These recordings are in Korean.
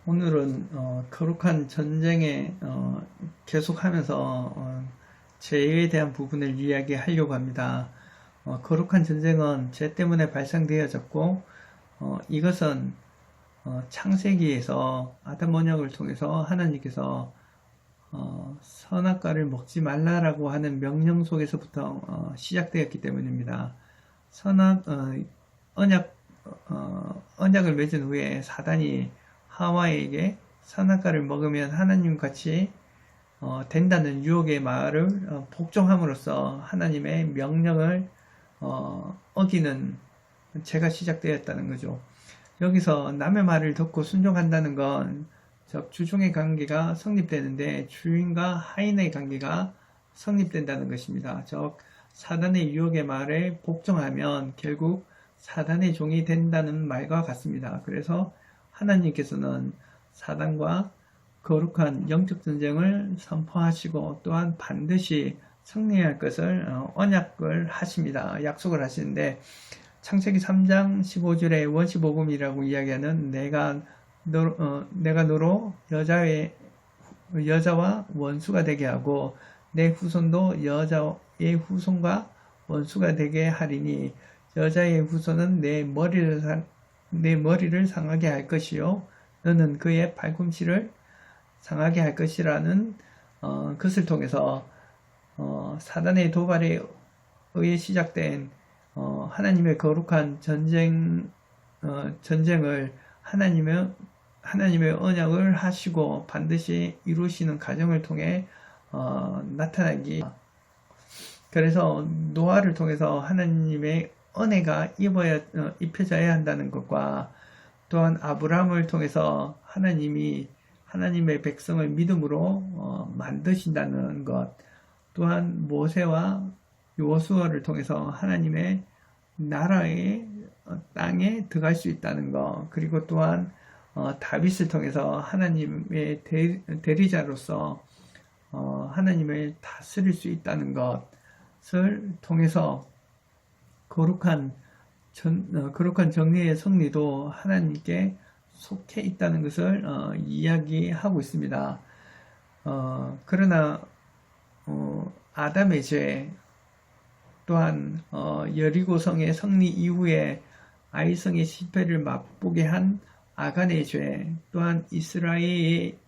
오늘은 거룩한 전쟁에 계속하면서 죄에 대한 부분을 이야기하려고 합니다. 거룩한 전쟁은 죄 때문에 발생되어졌고 이것은 창세기에서 아담 원형을 통해서 하나님께서 선악과를 먹지 말라라고 하는 명령 속에서부터 시작되었기 때문입니다. 언약 언약을 맺은 후에 사단이 하와에게 선악과를 먹으면 하나님같이 된다는 유혹의 말을 복종함으로써 하나님의 명령을 어기는 죄가 시작되었다는 거죠. 여기서 남의 말을 듣고 순종한다는 건 즉 주종의 관계가 성립되는데 주인과 하인의 관계가 성립된다는 것입니다. 즉 사단의 유혹의 말에 복종하면 결국 사단의 종이 된다는 말과 같습니다. 그래서 하나님께서는 사단과 거룩한 영적 전쟁을 선포하시고 또한 반드시 승리할 것을 언약을 하십니다. 약속을 하시는데 창세기 3장 15절에 원시복음이라고 이야기하는 내가 너로 여자와 원수가 되게 하고 내 후손도 여자의 후손과 원수가 되게 하리니 여자의 후손은 내 머리를 상하게 할 것이요 너는 그의 팔꿈치를 상하게 할 것이라는 것을 통해서 사단의 도발에 의해 시작된 하나님의 거룩한 전쟁을 하나님의 언약을 하시고 반드시 이루시는 과정을 통해 나타나기. 그래서 노아를 통해서 하나님의 은혜가 입혀져야 한다는 것과 또한 아브라함을 통해서 하나님의 백성을 믿음으로 만드신다는 것, 또한 모세와 요수아를 통해서 하나님의 나라의 땅에 들어갈 수 있다는 것, 그리고 또한 다윗을 통해서 하나님의 대리자로서 하나님을 다스릴 수 있다는 것을 통해서 거룩한 정리의 승리도 하나님께 속해 있다는 것을 이야기하고 있습니다. 그러나 아담의 죄 또한 여리고성의 승리 이후에 아이성의 실패를 맛보게 한 아간의 죄 또한 이스라엘의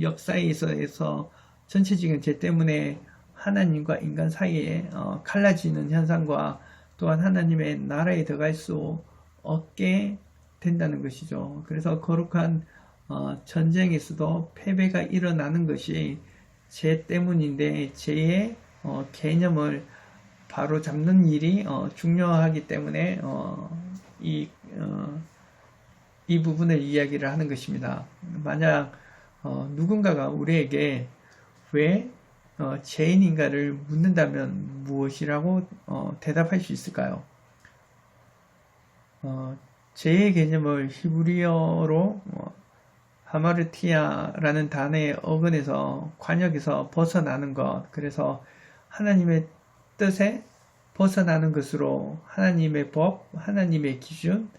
역사에 있어서 전체적인 죄 때문에 하나님과 인간 사이에 갈라지는 현상과 또한 하나님의 나라에 들어갈 수 없게 된다는 것이죠. 그래서 거룩한 전쟁에서도 패배가 일어나는 것이 죄 때문인데 죄의 개념을 바로 잡는 일이 중요하기 때문에 이 부분을 이야기를 하는 것입니다. 만약 누군가가 우리에게 왜 죄인인가를 묻는다면 무엇이라고 대답할 수 있을까요? 죄의 개념을 히브리어로 하마르티아라는 단어의 어근에서 관역에서 벗어나는 것, 그래서 하나님의 뜻에 벗어나는 것으로 하나님의 법, 하나님의 기준,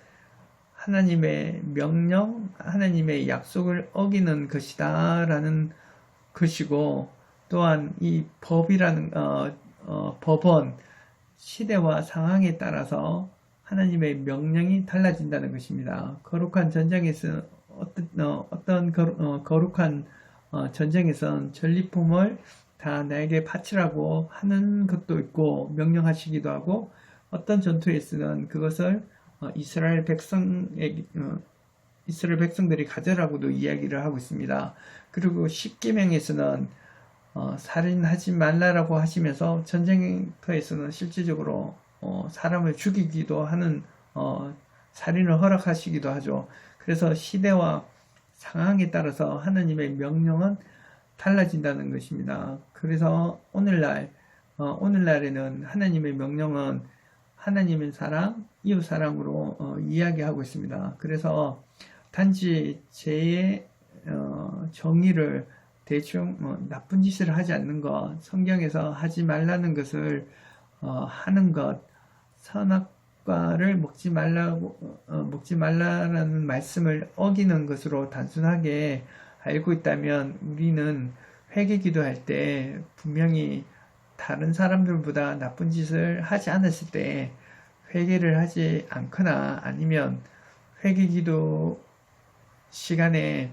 하나님의 명령, 하나님의 약속을 어기는 것이다 라는 것이고, 또한 이 법이라는 법은 시대와 상황에 따라서 하나님의 명령이 달라진다는 것입니다. 거룩한 전쟁에서 어떤 거룩한 전쟁에서는 전리품을 다 나에게 바치라고 하는 것도 있고 명령하시기도 하고 어떤 전투에서는 그것을 이스라엘 백성들이 가져라고도 이야기를 하고 있습니다. 그리고 십계명에서는 살인하지 말라라고 하시면서 전쟁터에서는 실질적으로 사람을 죽이기도 하는 살인을 허락하시기도 하죠. 그래서 시대와 상황에 따라서 하나님의 명령은 달라진다는 것입니다. 그래서 오늘날에는 하나님의 명령은 하나님의 사랑, 이웃 사랑으로 이야기하고 있습니다. 그래서 단지 죄의 정의를 대충 나쁜 짓을 하지 않는 것, 성경에서 하지 말라는 것을 하는 것, 선악과 선악과를 먹지 말라라는 말씀을 어기는 것으로 단순하게 알고 있다면 우리는 회개 기도할 때 분명히 다른 사람들보다 나쁜 짓을 하지 않았을 때 회개를 하지 않거나 아니면 회개 기도 시간에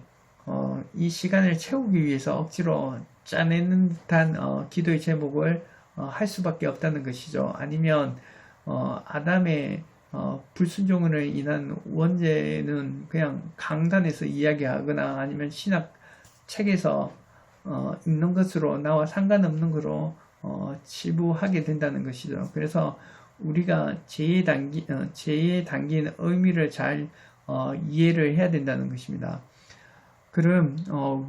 이 시간을 채우기 위해서 억지로 짜내는 듯한 기도의 제목을 할 수밖에 없다는 것이죠. 아니면 아담의 불순종으로 인한 원죄는 그냥 강단에서 이야기하거나 아니면 신학 책에서 읽는 것으로 나와 상관없는 거로 치부하게 된다는 것이죠. 그래서 우리가 죄에 담긴 의미를 잘 이해를 해야 된다는 것입니다. 그럼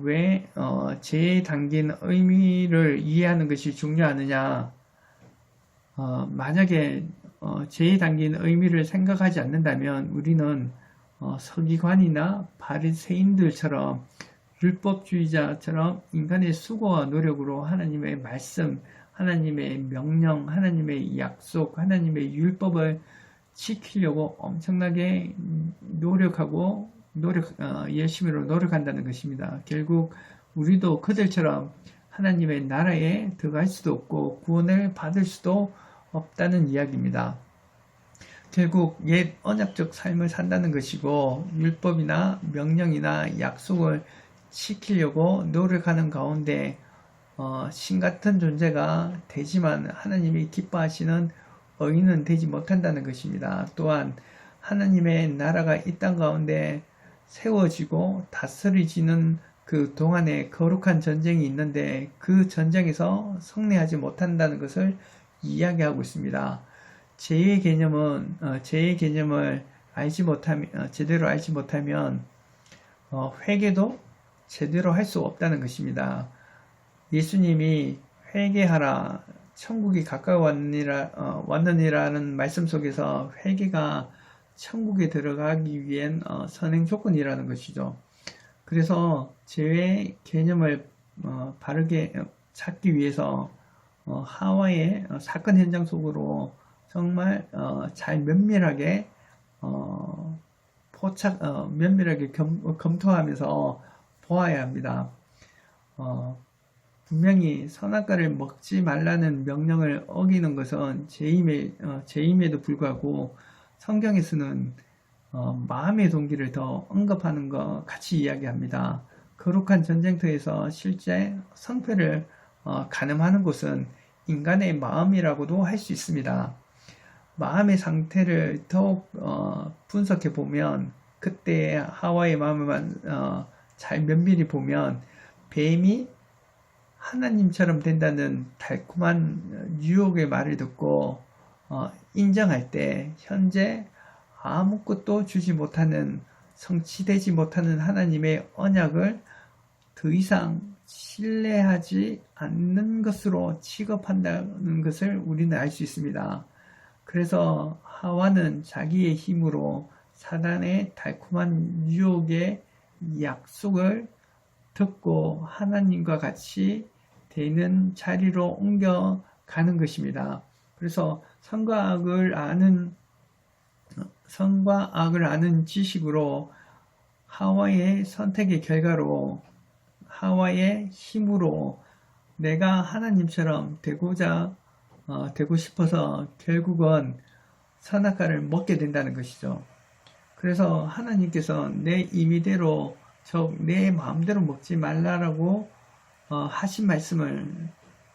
왜 죄에 담긴 의미를 이해하는 것이 중요하느냐? 만약에 죄에 담긴 의미를 생각하지 않는다면 우리는 서기관이나 바리새인들처럼 율법주의자처럼 인간의 수고와 노력으로 하나님의 말씀, 하나님의 명령, 하나님의 약속, 하나님의 율법을 지키려고 엄청나게 열심히로 노력한다는 것입니다. 결국 우리도 그들처럼 하나님의 나라에 들어갈 수도 없고 구원을 받을 수도 없다는 이야기입니다. 결국 옛 언약적 삶을 산다는 것이고 율법이나 명령이나 약속을 지키려고 노력하는 가운데 신 같은 존재가 되지만 하나님이 기뻐하시는 의인은 되지 못한다는 것입니다. 또한 하나님의 나라가 이 땅 가운데 세워지고 다스려지는 그 동안에 거룩한 전쟁이 있는데 그 전쟁에서 승리하지 못한다는 것을 이야기하고 있습니다. 죄의 개념을 제대로 알지 못하면 회개도 제대로 할 수 없다는 것입니다. 예수님이 회개하라 천국이 가까이 왔느니라는 말씀 속에서 회개가 천국에 들어가기 위한 선행 조건이라는 것이죠. 그래서 죄의 개념을 바르게 찾기 위해서 하와의 사건 현장 속으로 정말 잘 면밀하게 검토하면서 보아야 합니다. 분명히 선악과를 먹지 말라는 명령을 어기는 것은 죄임에도 불구하고 성경에서는 마음의 동기를 더 언급하는 것 같이 이야기합니다. 거룩한 전쟁터에서 실제 성패를 가늠하는 곳은 인간의 마음이라고도 할 수 있습니다. 마음의 상태를 더욱 분석해 보면 그때 하와의 마음만 잘 면밀히 보면 뱀이 하나님처럼 된다는 달콤한 유혹의 말을 듣고 인정할 때 현재 아무것도 주지 못하는 성취되지 못하는 하나님의 언약을 더 이상 신뢰하지 않는 것으로 취급한다는 것을 우리는 알 수 있습니다. 그래서 하와는 자기의 힘으로 사단의 달콤한 유혹의 약속을 듣고 하나님과 같이 되는 자리로 옮겨가는 것입니다. 그래서 선과 악을 아는 지식으로 하와의 선택의 결과로 하와의 힘으로 내가 하나님처럼 되고 싶어서 결국은 선악과를 먹게 된다는 것이죠. 그래서 하나님께서 내 임의대로 내 마음대로 먹지 말라라고 하신 말씀을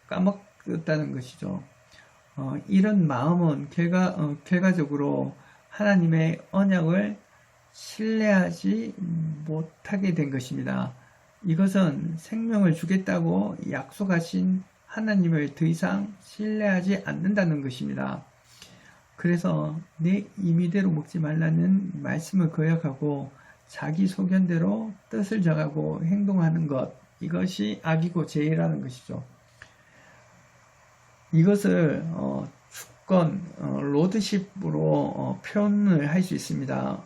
까먹었다는 것이죠. 이런 마음은 결과적으로 하나님의 언약을 신뢰하지 못하게 된 것입니다. 이것은 생명을 주겠다고 약속하신 하나님을 더 이상 신뢰하지 않는다는 것입니다. 그래서 내 임의대로 먹지 말라는 말씀을 거역하고 자기 소견대로 뜻을 정하고 행동하는 것, 이것이 악이고 죄라는 것이죠. 이것을 주권, 로드십으로 표현을 할 수 있습니다.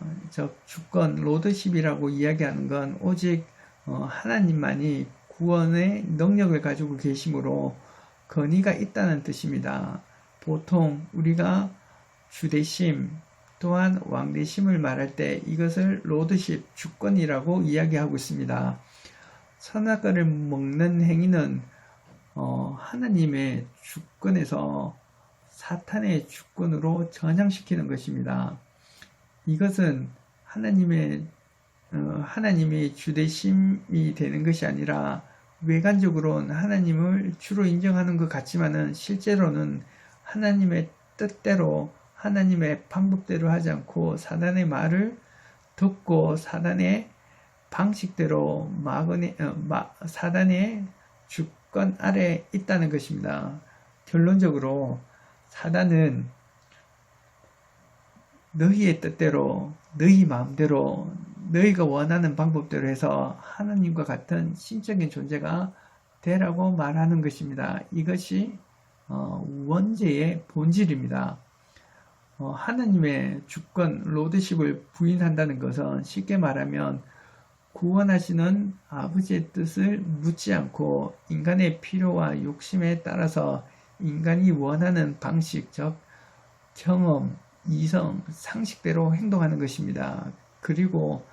주권, 로드십이라고 이야기하는 건 오직 하나님만이 구원의 능력을 가지고 계심으로 권위가 있다는 뜻입니다. 보통 우리가 주대심 또한 왕대심을 말할 때 이것을 로드십, 주권이라고 이야기하고 있습니다. 선악과를 먹는 행위는 하나님의 주권에서 사탄의 주권으로 전향시키는 것입니다. 이것은 하나님의 주대심이 되는 것이 아니라 외관적으로는 하나님을 주로 인정하는 것 같지만은 실제로는 하나님의 뜻대로 하나님의 방법대로 하지 않고 사단의 말을 듣고 사단의 방식대로 사단의 주권 아래 있다는 것입니다. 결론적으로 사단은 너희의 뜻대로 너희 마음대로 너희가 원하는 방법대로 해서 하나님과 같은 신적인 존재가 되라고 말하는 것입니다. 이것이 원죄의 본질입니다. 하나님의 주권, 로드십을 부인한다는 것은 쉽게 말하면 구원하시는 아버지의 뜻을 묻지 않고 인간의 필요와 욕심에 따라서 인간이 원하는 방식, 즉 경험, 이성, 상식대로 행동하는 것입니다. 그리고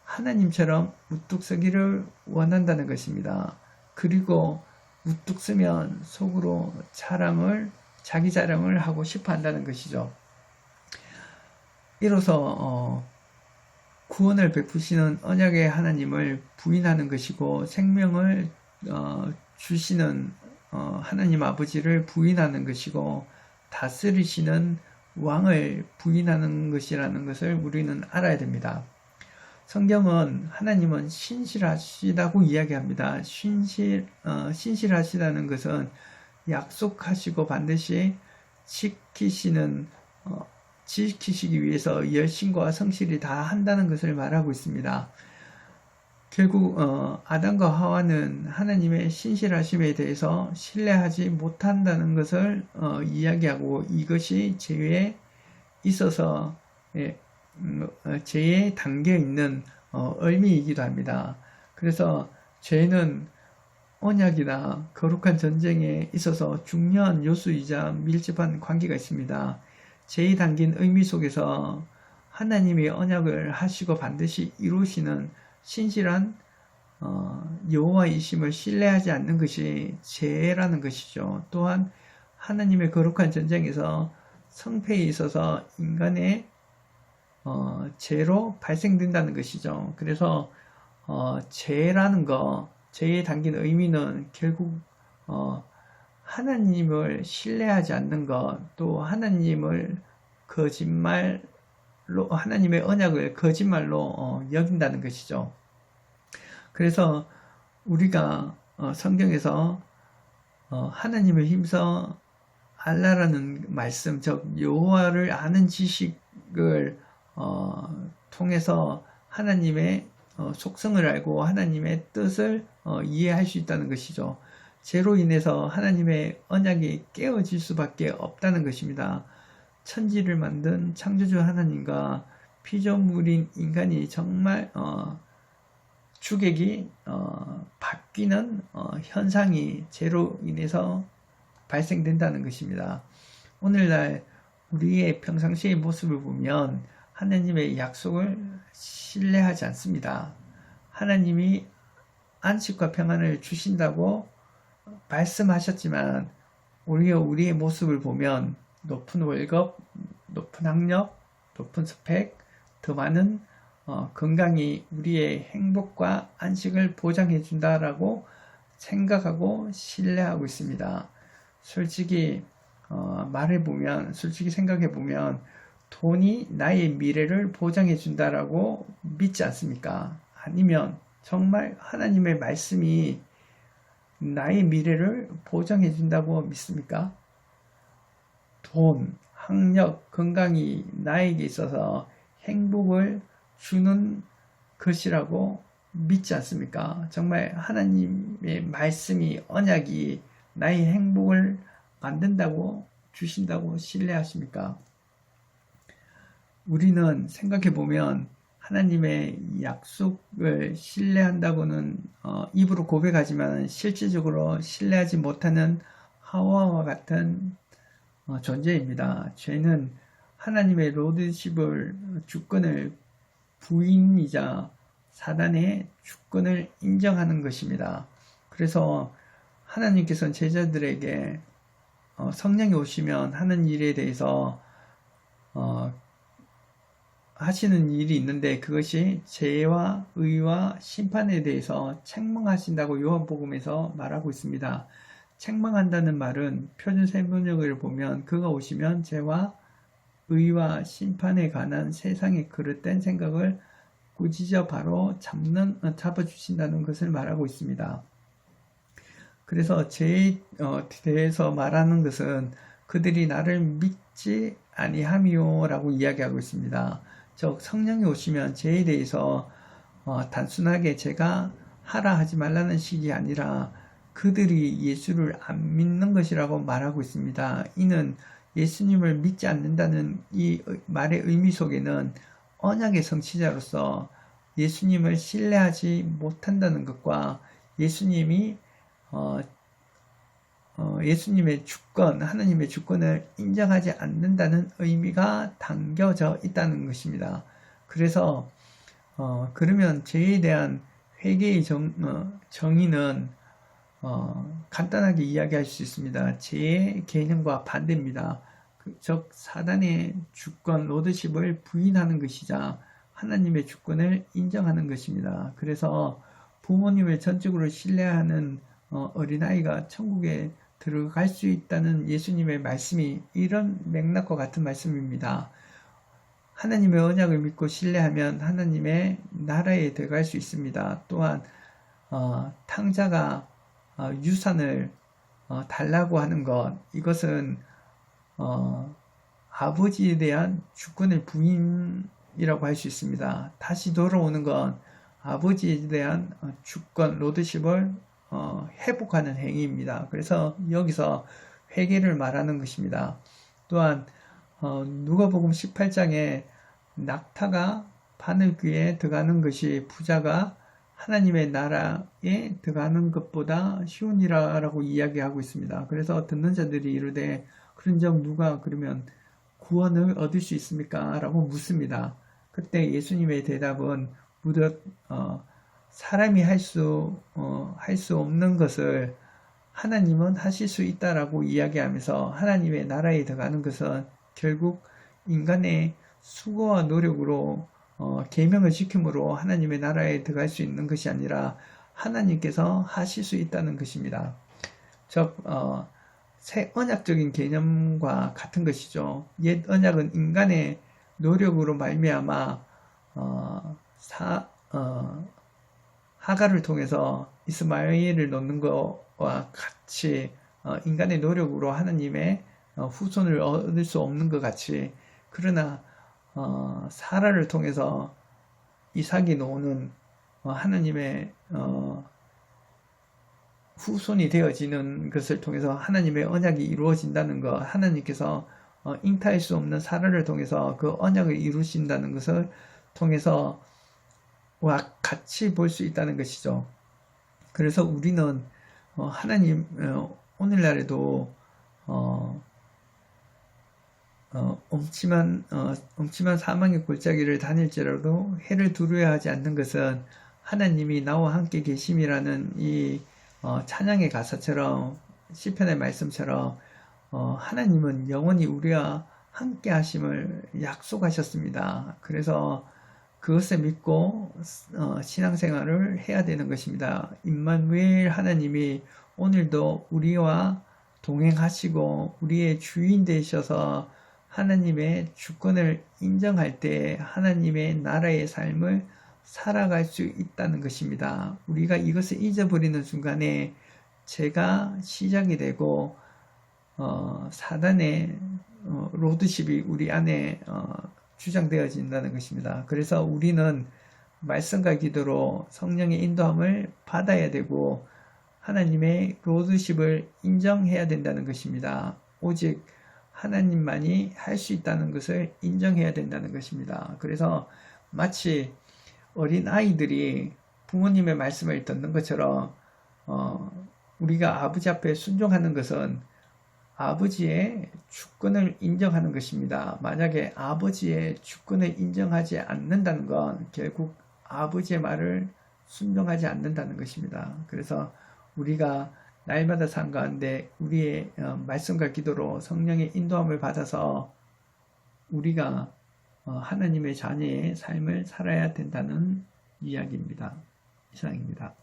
하나님처럼 우뚝 서기를 원한다는 것입니다. 그리고 우뚝 서면 속으로 자기 자랑을 하고 싶어 한다는 것이죠. 이로써 구원을 베푸시는 언약의 하나님을 부인하는 것이고 생명을 주시는 하나님 아버지를 부인하는 것이고 다스리시는 왕을 부인하는 것이라는 것을 우리는 알아야 됩니다. 성경은 하나님은 신실하시다고 이야기합니다. 신실하시다는 것은 약속하시고 반드시 지키시기 위해서 열심과 성실이 다 한다는 것을 말하고 있습니다. 결국 아담과 하와는 하나님의 신실하심에 대해서 신뢰하지 못한다는 것을 이야기하고 이것이 죄에 있어서 죄에 담겨 있는 의미이기도 합니다. 그래서 죄는 언약이나 거룩한 전쟁에 있어서 중요한 요소이자 밀접한 관계가 있습니다. 죄에 담긴 의미 속에서 하나님이 언약을 하시고 반드시 이루시는 신실한 여호와이심을 신뢰하지 않는 것이 죄라는 것이죠. 또한 하나님의 거룩한 전쟁에서 성패에 있어서 인간의 죄로 발생된다는 것이죠. 그래서 죄에 담긴 의미는 결국 하나님을 신뢰하지 않는 것, 또 하나님의 언약을 거짓말로 여긴다는 것이죠. 그래서 우리가 성경에서 하나님을 힘써 알라라는 말씀, 즉 여호와를 아는 지식을 통해서 하나님의 속성을 알고 하나님의 뜻을 이해할 수 있다는 것이죠. 죄로 인해서 하나님의 언약이 깨어질 수밖에 없다는 것입니다. 천지를 만든 창조주 하나님과 피조물인 인간이 정말 주객이 바뀌는 현상이 죄로 인해서 발생된다는 것입니다. 오늘날 우리의 평상시의 모습을 보면 하나님의 약속을 신뢰하지 않습니다. 하나님이 안식과 평안을 주신다고 말씀하셨지만 우리의 모습을 보면 높은 월급, 높은 학력, 높은 스펙, 더 많은 건강이 우리의 행복과 안식을 보장해 준다라고 생각하고 신뢰하고 있습니다. 솔직히 생각해 보면 돈이 나의 미래를 보장해 준다라고 믿지 않습니까? 아니면 정말 하나님의 말씀이 나의 미래를 보장해 준다고 믿습니까? 돈, 학력, 건강이 나에게 있어서 행복을 주는 것이라고 믿지 않습니까? 정말 하나님의 말씀이, 언약이 나의 행복을 만든다고 주신다고 신뢰하십니까? 우리는 생각해 보면 하나님의 약속을 신뢰한다고는 입으로 고백하지만 실질적으로 신뢰하지 못하는 하와와 같은 존재입니다. 죄는 하나님의 로드십을 주권을 부인이자 사단의 주권을 인정하는 것입니다. 그래서 하나님께서는 제자들에게 성령이 오시면 하는 일에 대해서 하시는 일이 있는데 그것이 죄와 의와 심판에 대해서 책망하신다고 요한복음에서 말하고 있습니다. 책망한다는 말은 표준 세번역을 보면 그가 오시면 죄와 의와 심판에 관한 세상의 그릇된 생각을 꾸짖어 바로 잡아주신다는 것을 말하고 있습니다. 그래서 죄에 대해서 말하는 것은 그들이 나를 믿지 아니함이요 라고 이야기하고 있습니다. 즉 성령이 오시면 죄에 대해서 단순하게 제가 하라 하지 말라는 식이 아니라 그들이 예수를 안 믿는 것이라고 말하고 있습니다. 이는 예수님을 믿지 않는다는 이 말의 의미 속에는 언약의 성취자로서 예수님을 신뢰하지 못한다는 것과 예수님이 예수님의 주권, 하나님의 주권을 인정하지 않는다는 의미가 담겨져 있다는 것입니다. 그래서 그러면 죄에 대한 회개의 정의는 간단하게 이야기할 수 있습니다. 죄의 개념과 반대입니다. 즉 사단의 주권, 로드십을 부인하는 것이자 하나님의 주권을 인정하는 것입니다. 그래서 부모님을 전적으로 신뢰하는 어린아이가 천국에 들어갈 수 있다는 예수님의 말씀이 이런 맥락과 같은 말씀입니다. 하나님의 언약을 믿고 신뢰하면 하나님의 나라에 들어갈 수 있습니다. 또한 탕자가 유산을 달라고 하는 것, 이것은 아버지에 대한 주권의 부인이라고 할 수 있습니다. 다시 돌아오는 건 아버지에 대한 주권, 로드십을 회복하는 행위입니다. 그래서 여기서 회개를 말하는 것입니다. 또한 누가복음 18장에 낙타가 바늘 귀에 들어가는 것이 부자가 하나님의 나라에 들어가는 것보다 쉬우니라라고 이야기하고 있습니다. 그래서 듣는 자들이 이르되 그런즉 누가 그러면 구원을 얻을 수 있습니까? 라고 묻습니다. 그때 예수님의 대답은 무릇 사람이 할 수 없는 것을 하나님은 하실 수 있다라고 이야기하면서 하나님의 나라에 들어가는 것은 결국 인간의 수고와 노력으로 계명을 지킴으로 하나님의 나라에 들어갈 수 있는 것이 아니라 하나님께서 하실 수 있다는 것입니다. 즉 새 언약적인 개념과 같은 것이죠. 옛 언약은 인간의 노력으로 말미암아 하갈을 통해서 이스마엘을 놓는 것과 같이 인간의 노력으로 하나님의 후손을 얻을 수 없는 것 같이, 그러나 사라를 통해서 이삭이 놓는 하나님의 후손이 되어지는 것을 통해서 하나님의 언약이 이루어진다는 것, 하나님께서 잉타할 수 없는 사라를 통해서 그 언약을 이루신다는 것을 통해서 와 같이 볼 수 있다는 것이죠. 그래서 우리는 하나님 오늘날에도 엄침한 사망의 골짜기를 다닐지라도 해를 두려워하지 않는 것은 하나님이 나와 함께 계심이라는 이 찬양의 가사처럼 시편의 말씀처럼 하나님은 영원히 우리와 함께 하심을 약속하셨습니다. 그래서 그것을 믿고 신앙생활을 해야 되는 것입니다. 임마누엘 하나님이 오늘도 우리와 동행하시고 우리의 주인 되셔서 하나님의 주권을 인정할 때 하나님의 나라의 삶을 살아갈 수 있다는 것입니다. 우리가 이것을 잊어버리는 순간에 죄가 시작이 되고 사단의 로드십이 우리 안에 주장되어진다는 것입니다. 그래서 우리는 말씀과 기도로 성령의 인도함을 받아야 되고 하나님의 로드십을 인정해야 된다는 것입니다. 오직 하나님만이 할 수 있다는 것을 인정해야 된다는 것입니다. 그래서 마치 어린 아이들이 부모님의 말씀을 듣는 것처럼 우리가 아버지 앞에 순종하는 것은 아버지의 주권을 인정하는 것입니다. 만약에 아버지의 주권을 인정하지 않는다는 건 결국 아버지의 말을 순종하지 않는다는 것입니다. 그래서 우리가 날마다 산 가운데 우리의 말씀과 기도로 성령의 인도함을 받아서 우리가 하나님의 자녀의 삶을 살아야 된다는 이야기입니다. 이상입니다.